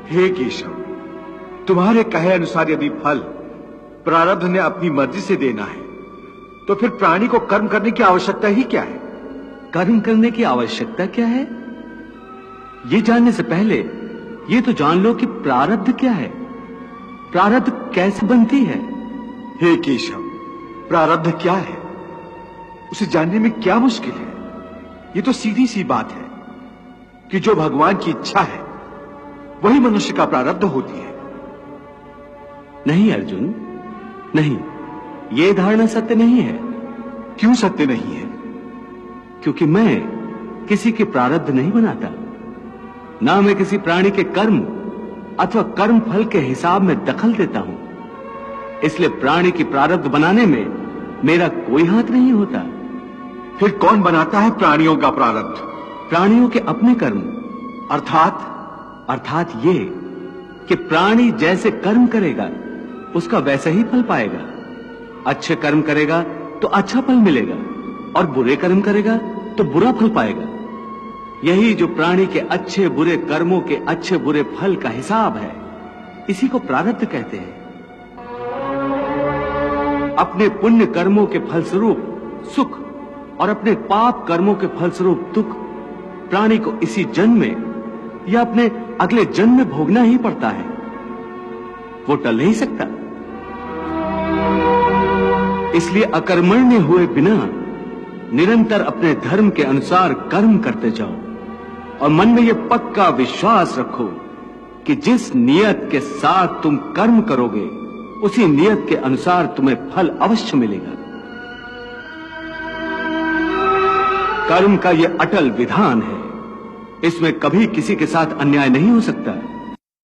हे केशव, तुम्हारे कहे अनुसार यदि फल प्रारब्ध ने अपनी मर्जी से देना है तो फिर प्राणी को कर्म करने की आवश्यकता ही क्या है? कर्म करने की आवश्यकता क्या है, ये जानने से पहले ये तो जान लो कि प्रारब्ध क्या है, प्रारब्ध कैसे बनती है। हे केशव, प्रारब्ध क्या है उसे जानने में क्या मुश्किल है? ये तो सीधी सी बात है कि जो भगवान की इच्छा है वही मनुष्य का प्रारब्ध होती है। नहीं अर्जुन, नहीं, ये धारणा सत्य नहीं है। क्यों सत्य नहीं है? क्योंकि मैं किसी के प्रारब्ध नहीं बनाता, ना मैं किसी प्राणी के कर्म अथवा कर्म फल के हिसाब में दखल देता हूं। इसलिए प्राणी की प्रारब्ध बनाने में मेरा कोई हाथ नहीं होता। फिर कौन बनाता है प्राणियों का प्रारब्ध? प्राणियों के अपने कर्म। अर्थात ये कि प्राणी जैसे कर्म करेगा उसका वैसा ही फल पाएगा। अच्छे कर्म करेगा तो अच्छा फल मिलेगा और बुरे कर्म करेगा तो बुरा फल पाएगा। यही जो प्राणी के अच्छे बुरे कर्मों के अच्छे बुरे फल का हिसाब है, इसी को प्रारब्ध कहते हैं। अपने पुण्य कर्मों के फलस्वरूप सुख और अपने पाप कर्मों के फलस्वरूप दुख प्राणी को इसी जन्म में या अपने अगले जन्म में भोगना ही पड़ता है, वो टल नहीं सकता। इसलिए अकर्मण्य हुए बिना निरंतर अपने धर्म के अनुसार कर्म करते जाओ और मन में यह पक्का विश्वास रखो कि जिस नियत के साथ तुम कर्म करोगे उसी नियत के अनुसार तुम्हें फल अवश्य मिलेगा। कर्म का यह अटल विधान है, इसमें कभी किसी के साथ अन्याय नहीं हो सकता।